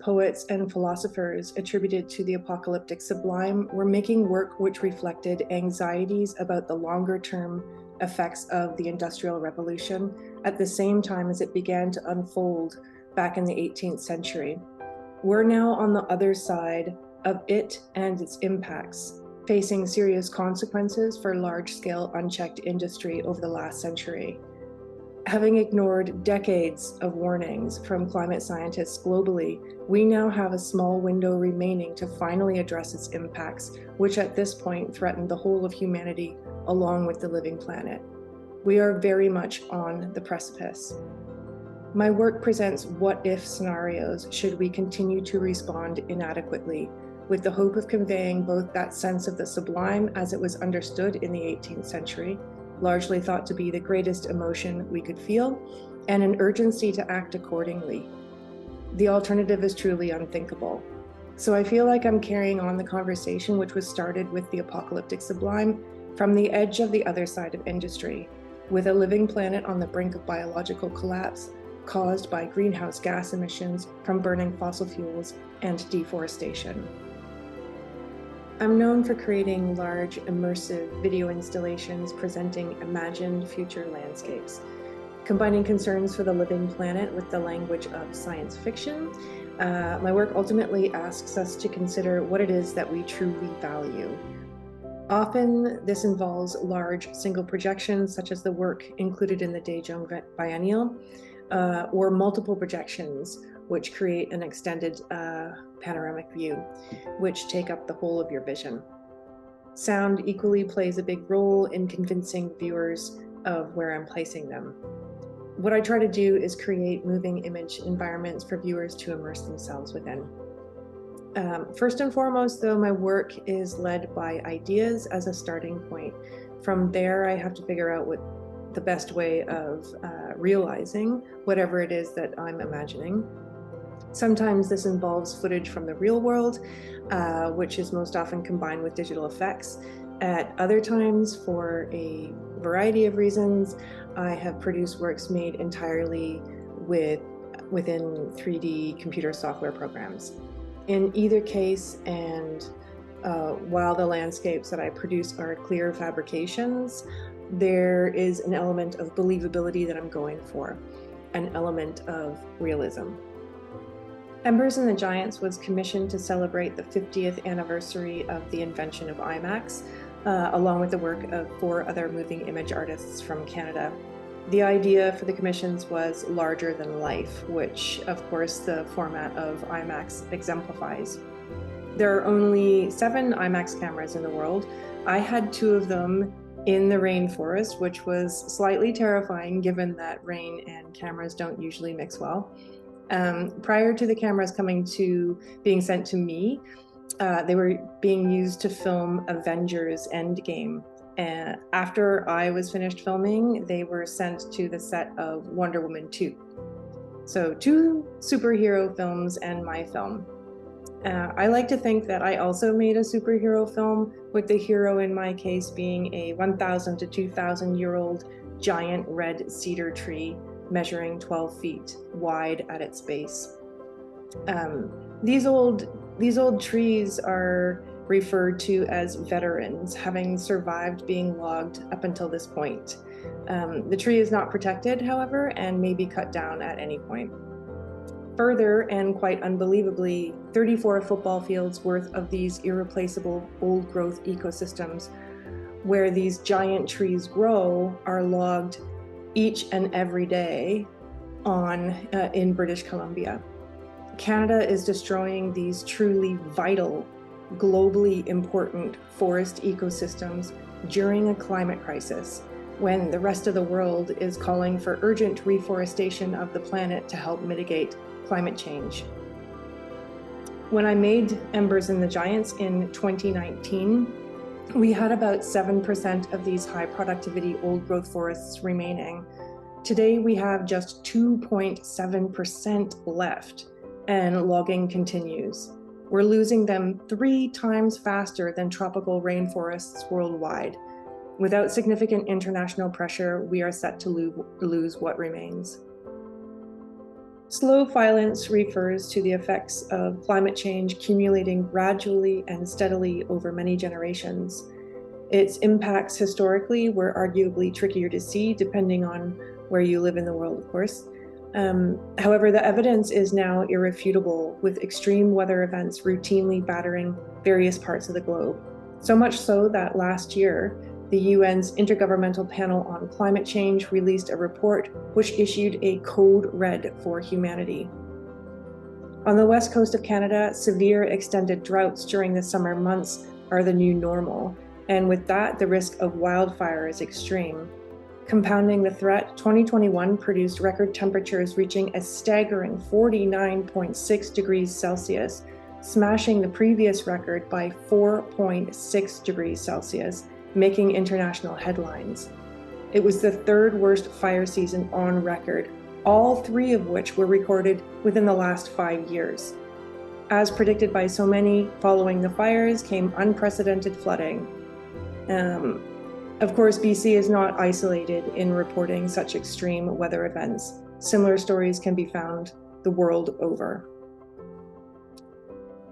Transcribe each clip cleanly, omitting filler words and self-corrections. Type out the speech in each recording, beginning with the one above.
poets, and philosophers attributed to the apocalyptic sublime were making work which reflected anxieties about the longer-term effects of the Industrial Revolution at the same time as it began to unfold back in the 18th century. We're now on the other side of it and its impacts, facing serious consequences for large-scale unchecked industry over the last century. Having ignored decades of warnings from climate scientists globally, we now have a small window remaining to finally address its impacts, which at this point threaten the whole of humanity along with the living planet. We are very much on the precipice. My work presents what-if scenarios should we continue to respond inadequately, with the hope of conveying both that sense of the sublime as it was understood in the 18th century, largely thought to be the greatest emotion we could feel, and an urgency to act accordingly. The alternative is truly unthinkable. So I feel like I'm carrying on the conversation which was started with the apocalyptic sublime from the edge of the other side of industry, with a living planet on the brink of biological collapse caused by greenhouse gas emissions from burning fossil fuels and deforestation. I'm known for creating large, immersive video installations presenting imagined future landscapes. Combining concerns for the living planet with the language of science fiction, my work ultimately asks us to consider what it is that we truly value. Often, this involves large single projections, such as the work included in the Daejeon Biennale, or multiple projections, which create an extended panoramic view, which take up the whole of your vision. Sound equally plays a big role in convincing viewers of where I'm placing them. What I try to do is create moving image environments for viewers to immerse themselves within. First and foremost, though, my work is led by ideas as a starting point. From there, I have to figure out what the best way of realizing whatever it is that I'm imagining. Sometimes this involves footage from the real world, which is most often combined with digital effects. At other times, for a variety of reasons, I have produced works made entirely within 3D computer software programs. In either case, and while the landscapes that I produce are clear fabrications, there is an element of believability that I'm going for, an element of realism. Embers and the Giants was commissioned to celebrate the 50th anniversary of the invention of IMAX, along with the work of 4 other moving image artists from Canada. The idea for the commissions was larger than life, which of course the format of IMAX exemplifies. There are only 7 IMAX cameras in the world. I had 2 of them in the rainforest, which was slightly terrifying given that rain and cameras don't usually mix well. Prior to the cameras being sent to me, they were being used to film Avengers Endgame. After I was finished filming, they were sent to the set of Wonder Woman 2. So 2 superhero films and my film. I like to think that I also made a superhero film, with the hero in my case being a 1,000 to 2,000 year old giant red cedar tree measuring 12 feet wide at its base. These old trees are referred to as veterans, having survived being logged up until this point. The tree is not protected, however, and may be cut down at any point. Further, and quite unbelievably, 34 football fields worth of these irreplaceable old-growth ecosystems where these giant trees grow are logged each and every day in British Columbia. Canada is destroying these truly vital, globally important forest ecosystems during a climate crisis, when the rest of the world is calling for urgent reforestation of the planet to help mitigate climate change. When I made Embers and the Giants in 2019, we had about 7% of these high productivity old growth forests remaining. Today we have just 2.7% left, and logging continues. We're losing them 3 times faster than tropical rainforests worldwide. Without significant international pressure, we are set to lose what remains. Slow violence refers to the effects of climate change accumulating gradually and steadily over many generations. Its impacts historically were arguably trickier to see depending on where you live in the world, of course. However, the evidence is now irrefutable, with extreme weather events routinely battering various parts of the globe. So much so that last year, the UN's Intergovernmental Panel on Climate Change released a report which issued a code red for humanity. On the west coast of Canada, severe extended droughts during the summer months are the new normal, and with that, the risk of wildfire is extreme. Compounding the threat, 2021 produced record temperatures reaching a staggering 49.6 degrees Celsius, smashing the previous record by 4.6 degrees Celsius, making international headlines. It was the third worst fire season on record, all three of which were recorded within the last 5 years. As predicted by so many, following the fires came unprecedented flooding. Of course, BC is not isolated in reporting such extreme weather events. Similar stories can be found the world over.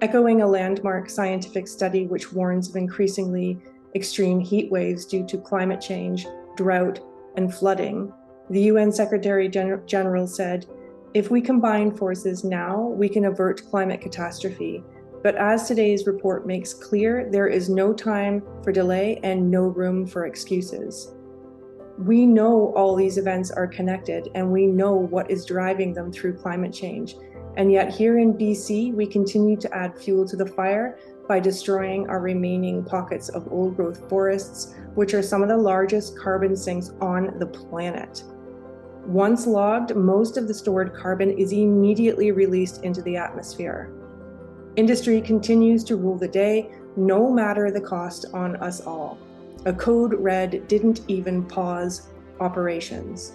Echoing a landmark scientific study which warns of increasingly extreme heat waves due to climate change, drought, and flooding, the UN Secretary General said, "If we combine forces now, we can avert climate catastrophe. But as today's report makes clear, there is no time for delay and no room for excuses." We know all these events are connected and we know what is driving them through climate change. And yet here in BC, we continue to add fuel to the fire by destroying our remaining pockets of old growth forests, which are some of the largest carbon sinks on the planet. Once logged, most of the stored carbon is immediately released into the atmosphere. Industry continues to rule the day, no matter the cost on us all. A code red didn't even pause operations.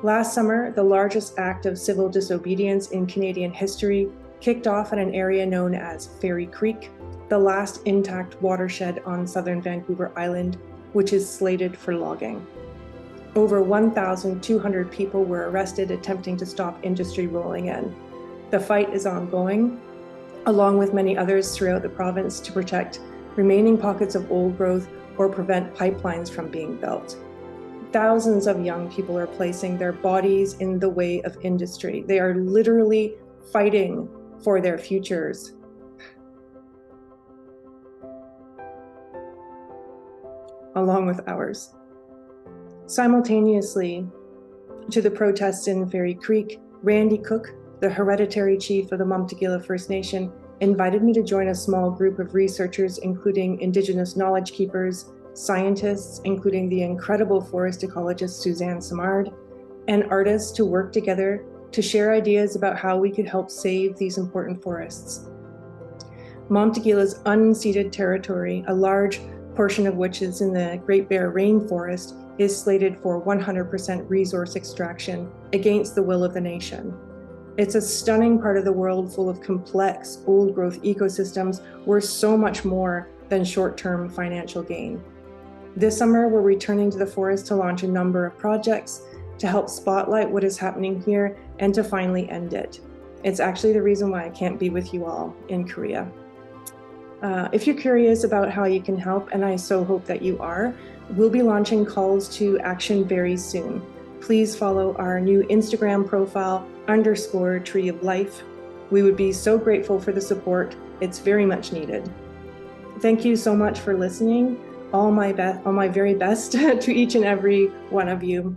Last summer, the largest act of civil disobedience in Canadian history kicked off at an area known as Fairy Creek, the last intact watershed on southern Vancouver Island, which is slated for logging. Over 1,200 people were arrested attempting to stop industry rolling in. The fight is ongoing, along with many others throughout the province, to protect remaining pockets of old growth or prevent pipelines from being built. Thousands of young people are placing their bodies in the way of industry. They are literally fighting for their futures. Along with ours. Simultaneously to the protests in Fairy Creek, Randy Cook, the hereditary chief of the Montegila First Nation, invited me to join a small group of researchers, including Indigenous knowledge keepers, scientists, including the incredible forest ecologist Suzanne Simard, and artists to work together to share ideas about how we could help save these important forests. Montegila's unceded territory, a large portion of which is in the Great Bear Rainforest, is slated for 100% resource extraction against the will of the nation. It's a stunning part of the world full of complex, old-growth ecosystems worth so much more than short-term financial gain. This summer, we're returning to the forest to launch a number of projects to help spotlight what is happening here and to finally end it. It's actually the reason why I can't be with you all in Korea. If you're curious about how you can help, and I so hope that you are, we'll be launching calls to action very soon. Please follow our new Instagram profile, _Tree of Life. We would be so grateful for the support. It's very much needed. Thank you so much for listening. All my very best to each and every one of you.